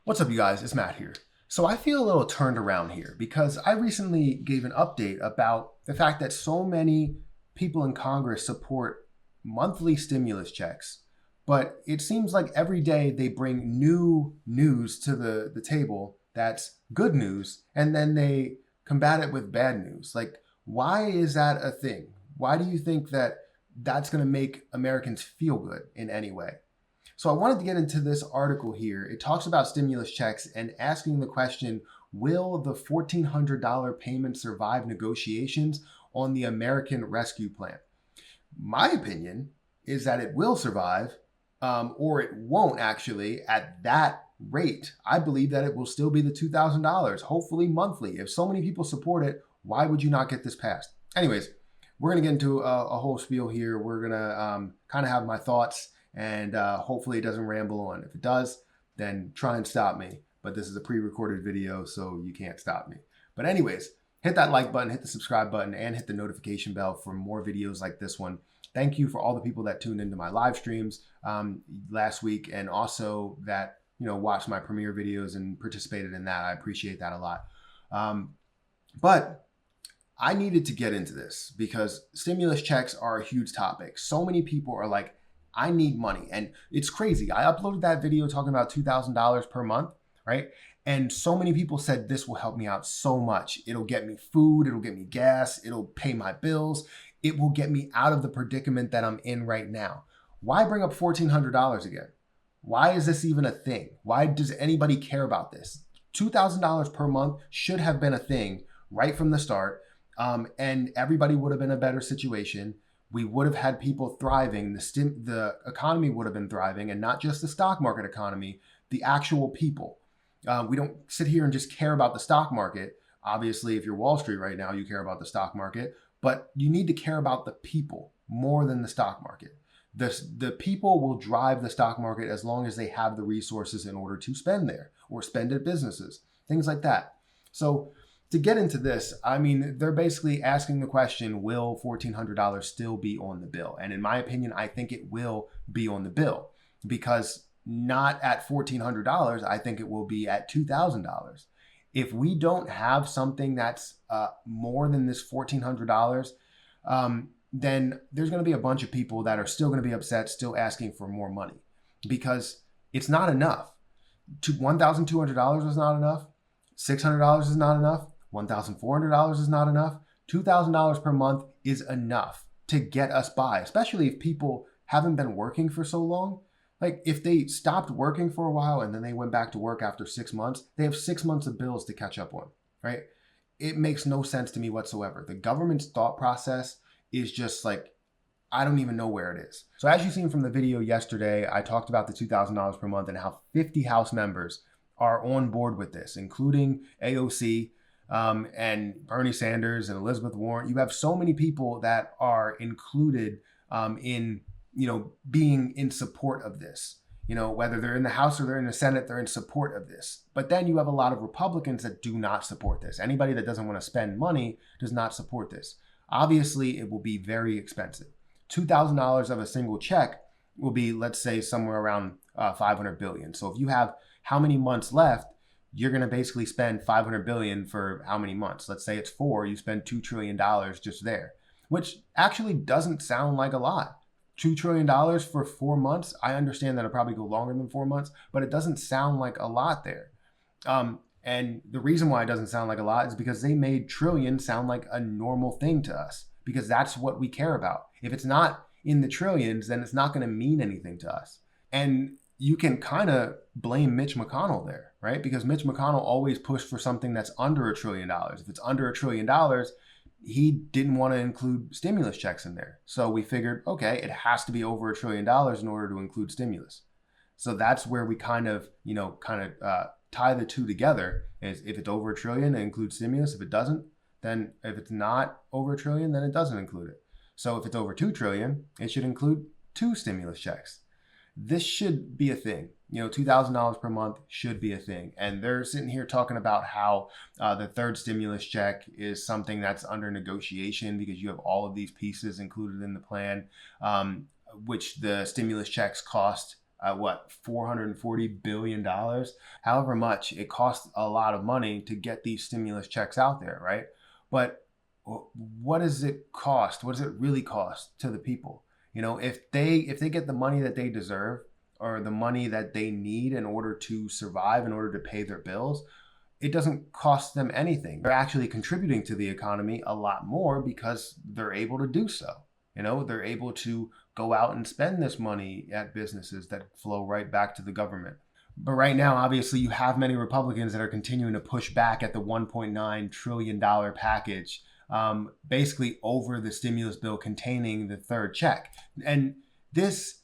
What's up, you guys? It's Matt here. So I feel a little turned around here because I recently gave an update about the fact that so many people in Congress support monthly stimulus checks. But it seems like every day they bring new news to the table that's good news, and then they combat it with bad news. Like, why is that a thing? Why do you think that that's going to make Americans feel good in any way? So I wanted to get into this article here. It talks about stimulus checks and asking the question, will the $1,400 payment survive negotiations on the American Rescue Plan? My opinion is that it will survive, or it won't actually at that rate. I believe that it will still be the $2,000, hopefully monthly. If so many people support it, why would you not get this passed? Anyways, we're going to get into a whole spiel here. We're going to kind of have my thoughts, and hopefully it doesn't ramble on. If it does, then try and stop me. But this is a pre-recorded video, so you can't stop me. But anyways, hit that like button, hit the subscribe button, and hit the notification bell for more videos like this one. Thank you for all the people that tuned into my live streams last week, and also that watched my premiere videos and participated in that. I appreciate that a lot. But I needed to get into this because stimulus checks are a huge topic. So many people are like, I need money. And it's crazy. I uploaded that video talking about $2,000 per month, right? And so many people said this will help me out so much. It'll get me food. It'll get me gas. It'll pay my bills. It will get me out of the predicament that I'm in right now. Why bring up $1,400 again? Why is this even a thing? Why does anybody care about this? $2,000 per month should have been a thing right from the start. And everybody would have been in a better situation. We would have had people thriving. The economy would have been thriving, and not just the stock market economy, the actual people. We don't sit here and just care about the stock market. Obviously, if you're Wall Street right now, you care about the stock market, but you need to care about the people more than the stock market. The people will drive the stock market as long as they have the resources in order to spend there or spend at businesses, things like that. So to get into this, I mean, they're basically asking the question, will $1,400 still be on the bill? And in my opinion, I think it will be on the bill, because not at $1,400, I think it will be at $2,000. If we don't have something that's more than this $1,400, then there's going to be a bunch of people that are still going to be upset, still asking for more money, because it's not enough. $1,200 is not enough. $600 is not enough. $1,400 is not enough. $2,000 per month is enough to get us by, especially if people haven't been working for so long. Like, if they stopped working for a while and then they went back to work after 6 months, they have 6 months of bills to catch up on, right? It makes no sense to me whatsoever. The government's thought process is just like, I don't even know where it is. So as you've seen from the video yesterday, I talked about the $2,000 per month and how 50 House members are on board with this, including AOC, and Bernie Sanders and Elizabeth Warren. You have so many people that are included in, being in support of this. Whether they're in the House or they're in the Senate, they're in support of this. But then you have a lot of Republicans that do not support this. Anybody that doesn't want to spend money does not support this. Obviously, it will be very expensive. $2,000 of a single check will be, let's say, somewhere around $500 billion. So if you have how many months left, you're going to basically spend $500 billion for how many months? Let's say it's 4, you spend $2 trillion just there, which actually doesn't sound like a lot. $2 trillion for 4 months. I understand that it'll probably go longer than 4 months, but it doesn't sound like a lot there. And the reason why it doesn't sound like a lot is because they made trillion sound like a normal thing to us, because that's what we care about. If it's not in the trillions, then it's not going to mean anything to us. And you can kind of blame Mitch McConnell there, right? Because Mitch McConnell always pushed for something that's under $1 trillion. If it's under $1 trillion, he didn't want to include stimulus checks in there. So we figured, okay, it has to be over $1 trillion in order to include stimulus. So that's where we kind of tie the two together. Is if it's over $1 trillion, it includes stimulus. If it doesn't, then if it's not over $1 trillion, then it doesn't include it. So if it's over $2 trillion, it should include 2 stimulus checks. This should be a thing. $2,000 per month should be a thing. And they're sitting here talking about how the third stimulus check is something that's under negotiation because you have all of these pieces included in the plan, which the stimulus checks cost $440 billion, however much it costs a lot of money to get these stimulus checks out there, right? But what does it cost? What does it really cost to the people? If they get the money that they deserve or the money that they need in order to survive, in order to pay their bills, it doesn't cost them anything. They're actually contributing to the economy a lot more because they're able to do so. They're able to go out and spend this money at businesses that flow right back to the government. But right now, obviously, you have many Republicans that are continuing to push back at the $1.9 trillion package, basically over the stimulus bill containing the third check. And this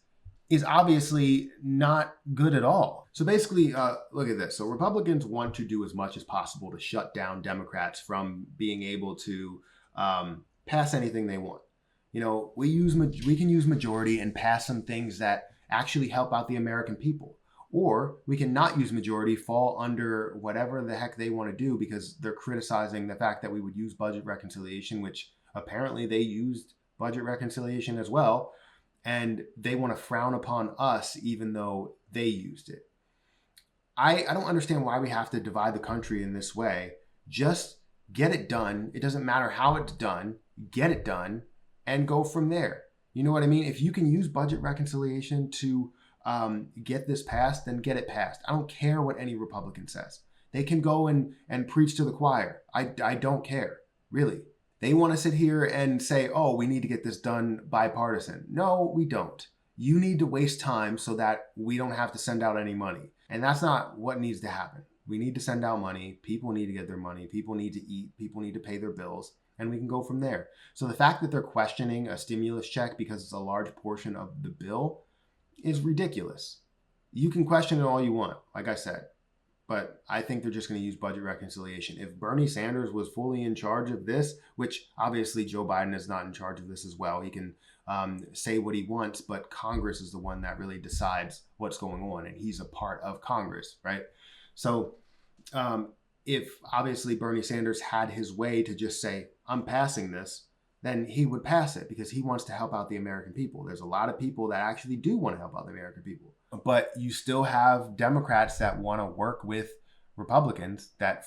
is obviously not good at all. So basically, look at this. So Republicans want to do as much as possible to shut down Democrats from being able to pass anything they want. We can use majority and pass some things that actually help out the American people. Or we can not use majority, fall under whatever the heck they want to do because they're criticizing the fact that we would use budget reconciliation, which apparently they used budget reconciliation as well. And they want to frown upon us even though they used it. I don't understand why we have to divide the country in this way. Just get it done. It doesn't matter how it's done. Get it done and go from there. You know what I mean? If you can use budget reconciliation to get this passed, then get it passed. I don't care what any Republican says. They can go and preach to the choir. I don't care, really. They want to sit here and say, oh, we need to get this done bipartisan. No, we don't. You need to waste time so that we don't have to send out any money. And that's not what needs to happen. We need to send out money. People need to get their money. People need to eat. People need to pay their bills. And we can go from there. So the fact that they're questioning a stimulus check because it's a large portion of the bill is ridiculous. You can question it all you want, like I said. But I think they're just going to use budget reconciliation. If Bernie Sanders was fully in charge of this, which obviously Joe Biden is not in charge of this as well. He can say what he wants, but Congress is the one that really decides what's going on. And he's a part of Congress, right? So if obviously Bernie Sanders had his way to just say, I'm passing this, then he would pass it because he wants to help out the American people. There's a lot of people that actually do want to help out the American people. But you still have Democrats that want to work with Republicans that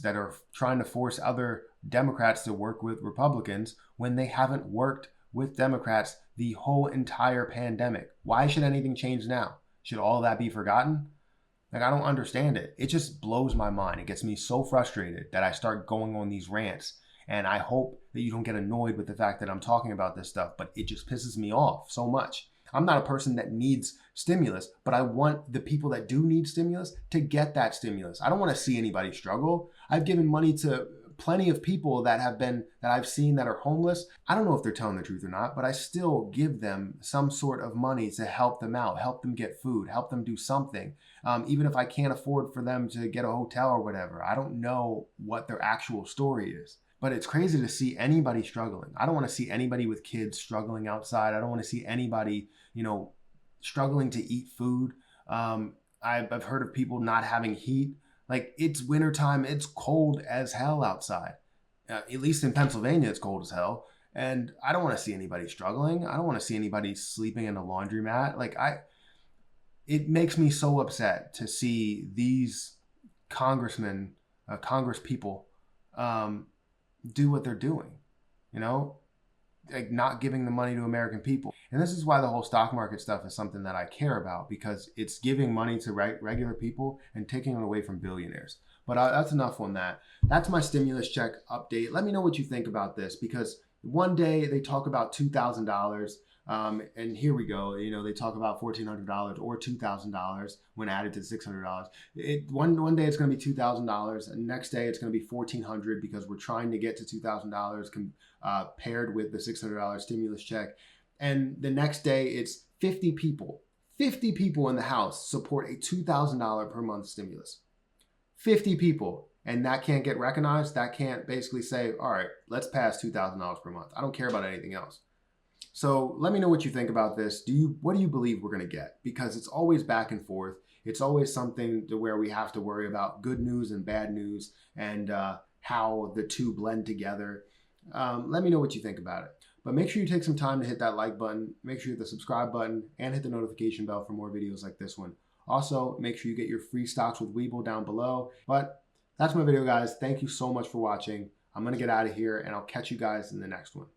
are trying to force other Democrats to work with Republicans when they haven't worked with Democrats the whole entire pandemic. Why should anything change now? Should all that be forgotten? I don't understand it. It just blows my mind. It gets me so frustrated that I start going on these rants. And I hope that you don't get annoyed with the fact that I'm talking about this stuff, but it just pisses me off so much. I'm not a person that needs stimulus, but I want the people that do need stimulus to get that stimulus. I don't want to see anybody struggle. I've given money to plenty of people that I've seen that are homeless. I don't know if they're telling the truth or not, but I still give them some sort of money to help them out, help them get food, help them do something. Even if I can't afford for them to get a hotel or whatever. I don't know what their actual story is. But it's crazy to see anybody struggling. I don't want to see anybody with kids struggling outside. I don't want to see anybody, struggling to eat food. I've heard of people not having heat. Like, it's wintertime. It's cold as hell outside. At least in Pennsylvania, it's cold as hell. And I don't want to see anybody struggling. I don't want to see anybody sleeping in a laundromat. It makes me so upset to see these congressmen, Congress people, do what they're doing, like not giving the money to American people. And this is why the whole stock market stuff is something that I care about, because it's giving money to regular people and taking it away from billionaires. But that's enough on that. That's my stimulus check update. Let me know what you think about this, because one day they talk about $2,000. And here we go. They talk about $1,400 or $2,000 when added to $600. One day it's going to be $2,000, and next day it's going to be $1,400 because we're trying to get to $2,000 paired with the $600 stimulus check. And the next day it's 50 people in the House support a $2,000 per month stimulus. 50 people. And that can't get recognized. That can't basically say, all right, let's pass $2,000 per month. I don't care about anything else. So let me know what you think about this. What do you believe we're going to get? Because it's always back and forth. It's always something to where we have to worry about good news and bad news and how the two blend together. Let me know what you think about it. But make sure you take some time to hit that like button, make sure you hit the subscribe button, and hit the notification bell for more videos like this one. Also, make sure you get your free stocks with Webull down below. But that's my video, guys. Thank you so much for watching. I'm going to get out of here, and I'll catch you guys in the next one.